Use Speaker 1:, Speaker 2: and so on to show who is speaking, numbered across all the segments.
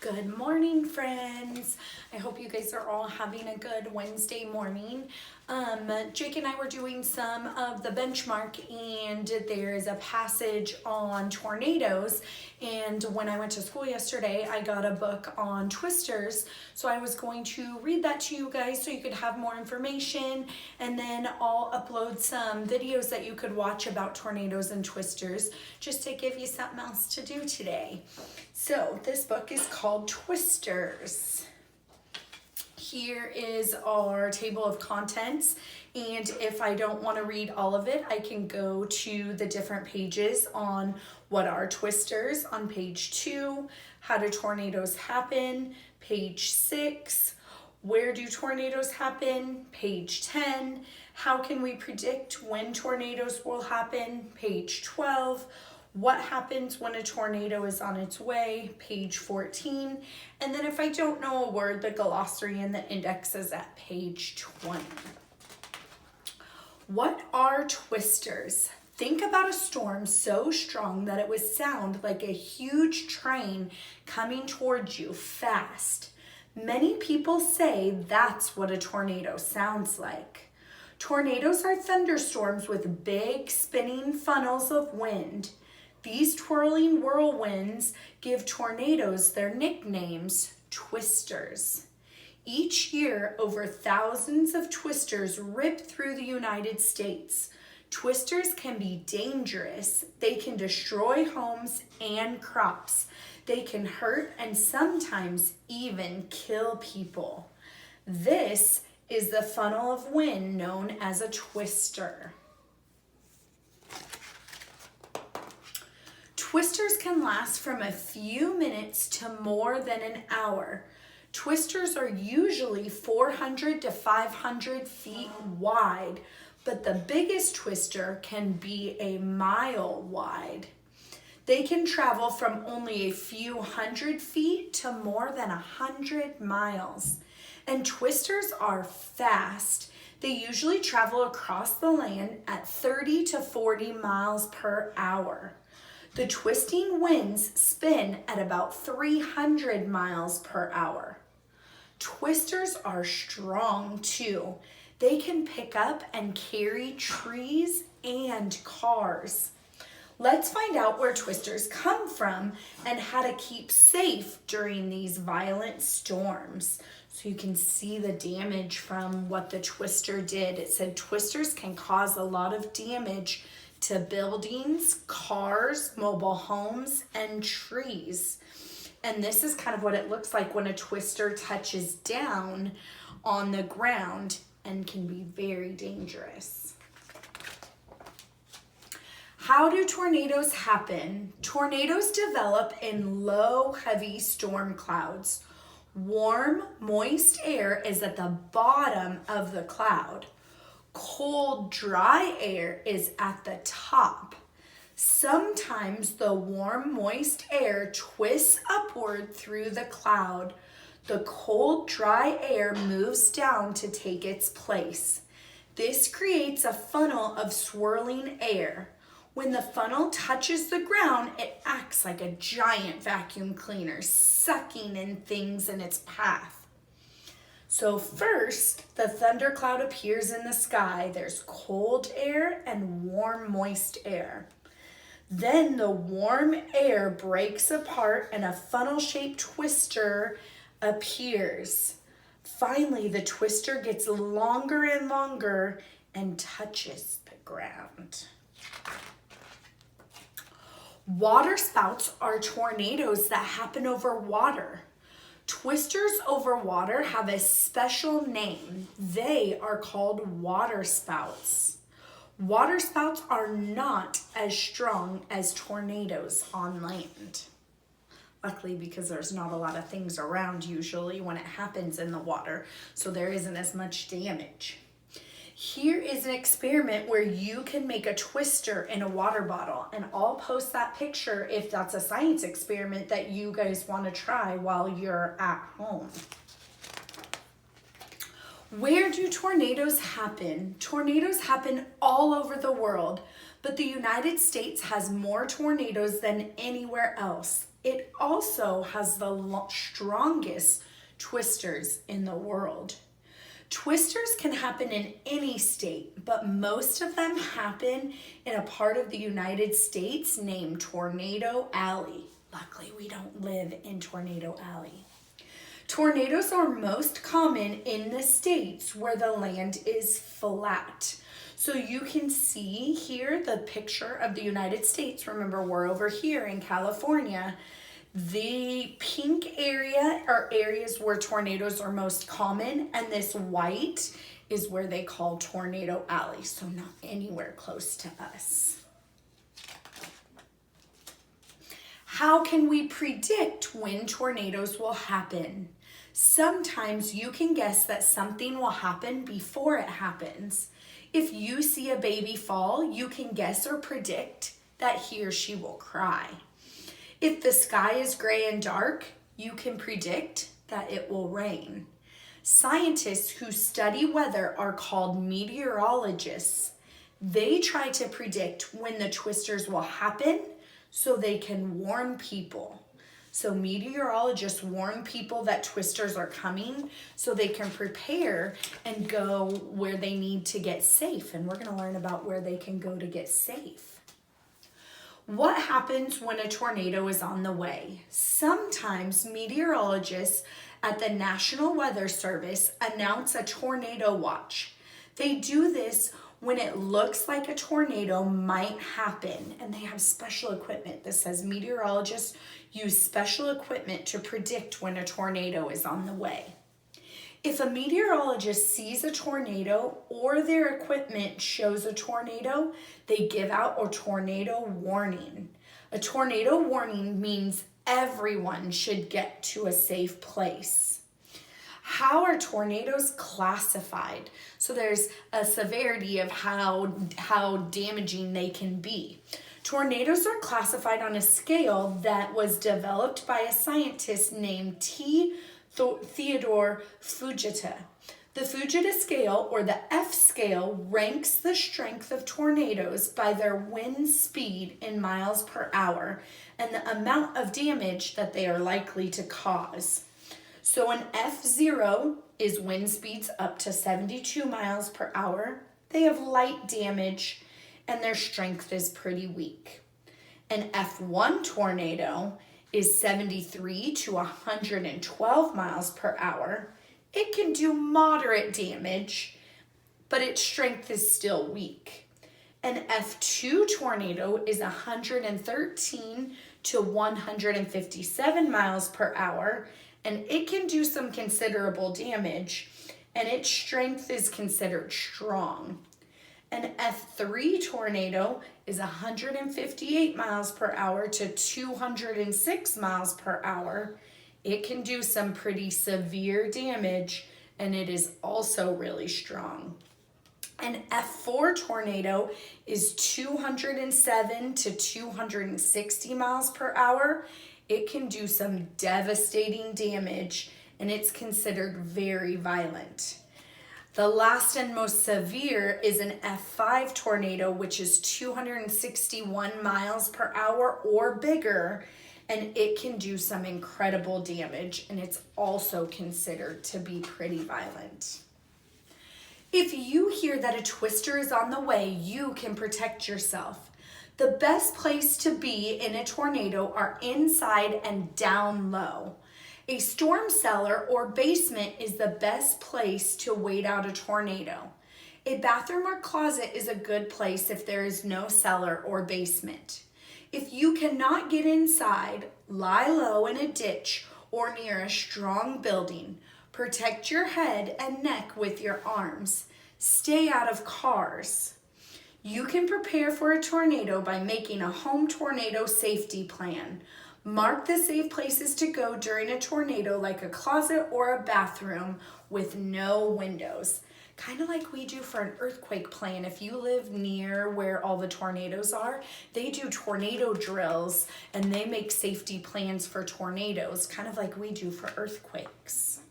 Speaker 1: Good morning, friends. I hope you guys are all having a good Wednesday morning. Jake and I were doing some of the benchmark, and there is a passage on tornadoes. And when I went to school yesterday, I got a book on twisters. So I was going to read that to you guys so you could have more information. And then I'll upload some videos that you could watch about tornadoes and twisters just to give you something else to do today. So this book is called Twisters. Here is our table of contents, and if I don't want to read all of it, I can go to the different pages on what are twisters on page 2, how do tornadoes happen, page 6, where do tornadoes happen, page 10, how can we predict when tornadoes will happen, page 12, what happens when a tornado is on its way, page 14. And then if I don't know a word, the glossary and the index is at page 20. What are twisters? Think about a storm so strong that it would sound like a huge train coming towards you fast. Many people say that's what a tornado sounds like. Tornadoes are thunderstorms with big spinning funnels of wind. These twirling whirlwinds give tornadoes their nicknames, twisters. Each year, over thousands of twisters rip through the United States. Twisters can be dangerous. They can destroy homes and crops. They can hurt and sometimes even kill people. This is the funnel of wind known as a twister. Twisters can last from a few minutes to more than an hour. Twisters are usually 400 to 500 feet wide, but the biggest twister can be a mile wide. They can travel from only a few hundred feet to more than 100 miles. And twisters are fast. They usually travel across the land at 30 to 40 miles per hour. The twisting winds spin at about 300 miles per hour. Twisters are strong too. They can pick up and carry trees and cars. Let's find out where twisters come from and how to keep safe during these violent storms. So you can see the damage from what the twister did. It said twisters can cause a lot of damage to buildings, cars, mobile homes, and trees. And this is kind of what it looks like when a twister touches down on the ground and can be very dangerous. How do tornadoes happen? Tornadoes develop in low, heavy storm clouds. Warm, moist air is at the bottom of the cloud. Cold, dry air is at the top. Sometimes the warm, moist air twists upward through the cloud. The cold, dry air moves down to take its place. This creates a funnel of swirling air. When the funnel touches the ground, it acts like a giant vacuum cleaner, sucking in things in its path. So first, the thundercloud appears in the sky. There's cold air and warm, moist air. Then the warm air breaks apart and a funnel-shaped twister appears. Finally, the twister gets longer and longer and touches the ground. Waterspouts are tornadoes that happen over water. Twisters over water have a special name. They are called waterspouts. Waterspouts are not as strong as tornadoes on land. Luckily, because there's not a lot of things around usually when it happens in the water, so there isn't as much damage. Here is an experiment where you can make a twister in a water bottle, and I'll post that picture if that's a science experiment that you guys want to try while you're at home. Where do tornadoes happen? Tornadoes happen all over the world, But the United States has more tornadoes than anywhere else. It also has the strongest twisters in the world. Twisters can happen in any state, but most of them happen in a part of the United States named Tornado Alley. Luckily, we don't live in Tornado Alley. Tornadoes are most common in the states where the land is flat. So you can see here the picture of the United States. Remember, we're over here in California. The pink area are areas where tornadoes are most common, and this white is where they call Tornado Alley, so not anywhere close to us. How can we predict when tornadoes will happen? Sometimes you can guess that something will happen before it happens. If you see a baby fall, you can guess or predict that he or she will cry. If the sky is gray and dark, you can predict that it will rain. Scientists who study weather are called meteorologists. They try to predict when the twisters will happen so they can warn people. So meteorologists warn people that twisters are coming so they can prepare and go where they need to get safe. And we're going to learn about where they can go to get safe. What happens when a tornado is on the way? Sometimes meteorologists at the National Weather Service announce a tornado watch. They do this when it looks like a tornado might happen, and they have special equipment that says meteorologists use special equipment to predict when a tornado is on the way. If a meteorologist sees a tornado or their equipment shows a tornado, they give out a tornado warning. A tornado warning means everyone should get to a safe place. How are tornadoes classified? So there's a severity of how damaging they can be. Tornadoes are classified on a scale that was developed by a scientist named Theodore Fujita. The Fujita scale, or the F scale, ranks the strength of tornadoes by their wind speed in miles per hour and the amount of damage that they are likely to cause. So an F0 is wind speeds up to 72 miles per hour. They have light damage and their strength is pretty weak. An F1 tornado is 73 to 112 miles per hour. It can do moderate damage, but its strength is still weak. An F2 tornado is 113 to 157 miles per hour, and it can do some considerable damage, and its strength is considered strong. An F3 tornado is 158 miles per hour to 206 miles per hour. It can do some pretty severe damage, and it is also really strong. An F4 tornado is 207 to 260 miles per hour. It can do some devastating damage, and it's considered very violent. The last and most severe is an F5 tornado, which is 261 miles per hour or bigger, and it can do some incredible damage, and it's also considered to be pretty violent. If you hear that a twister is on the way, you can protect yourself. The best place to be in a tornado are inside and down low. A storm cellar or basement is the best place to wait out a tornado. A bathroom or closet is a good place if there is no cellar or basement. If you cannot get inside, lie low in a ditch or near a strong building. Protect your head and neck with your arms. Stay out of cars. You can prepare for a tornado by making a home tornado safety plan. Mark the safe places to go during a tornado, like a closet or a bathroom with no windows. Kind of like we do for an earthquake plan. If you live near where all the tornadoes are, they do tornado drills and they make safety plans for tornadoes, kind of like we do for earthquakes.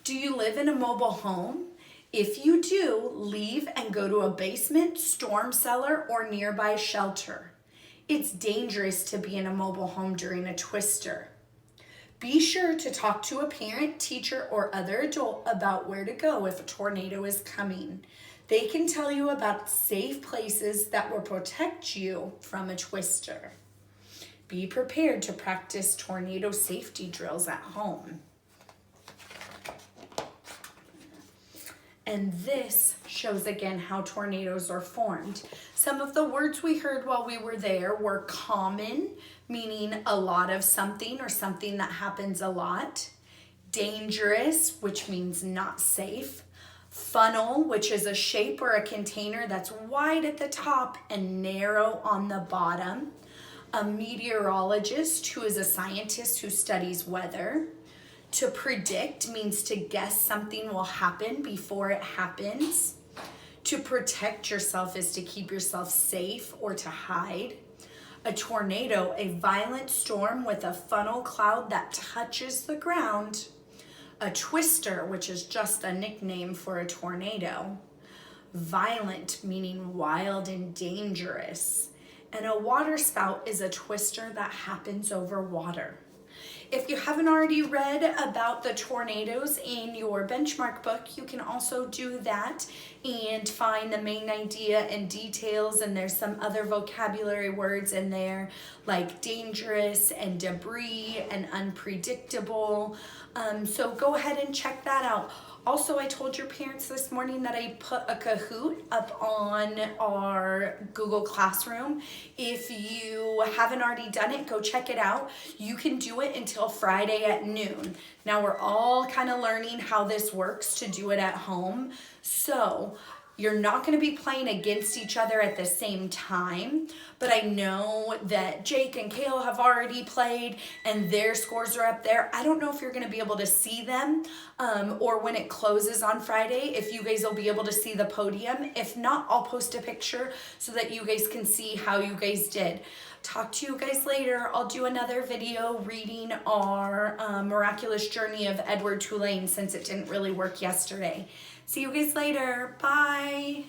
Speaker 1: Do you live in a mobile home? If you do, leave and go to a basement, storm cellar, or nearby shelter. It's dangerous to be in a mobile home during a twister. Be sure to talk to a parent, teacher, or other adult about where to go if a tornado is coming. They can tell you about safe places that will protect you from a twister. Be prepared to practice tornado safety drills at home. And this shows again how tornadoes are formed. Some of the words we heard while we were there were common, meaning a lot of something or something that happens a lot. Dangerous, which means not safe. Funnel, which is a shape or a container that's wide at the top and narrow on the bottom. A meteorologist, who is a scientist who studies weather. To predict means to guess something will happen before it happens. To protect yourself is to keep yourself safe or to hide. A tornado, a violent storm with a funnel cloud that touches the ground. A twister, which is just a nickname for a tornado. Violent, meaning wild and dangerous. And a waterspout is a twister that happens over water. If you haven't already read about the tornadoes in your benchmark book, you can also do that and find the main idea and details, and there's some other vocabulary words in there like dangerous and debris and unpredictable. So go ahead and check that out. Also, I told your parents this morning that I put a Kahoot up on our Google Classroom. If you haven't already done it, go check it out. You can do it until Friday at noon. Now, we're all kind of learning how this works to do it at home. So you're not going to be playing against each other at the same time, but I know that Jake and Kale have already played and their scores are up there. I don't know if you're going to be able to see them or when it closes on Friday, if you guys will be able to see the podium. If not, I'll post a picture so that you guys can see how you guys did. Talk to you guys later. I'll do another video reading our miraculous journey of Edward Tulane since it didn't really work yesterday. See you guys later. Bye.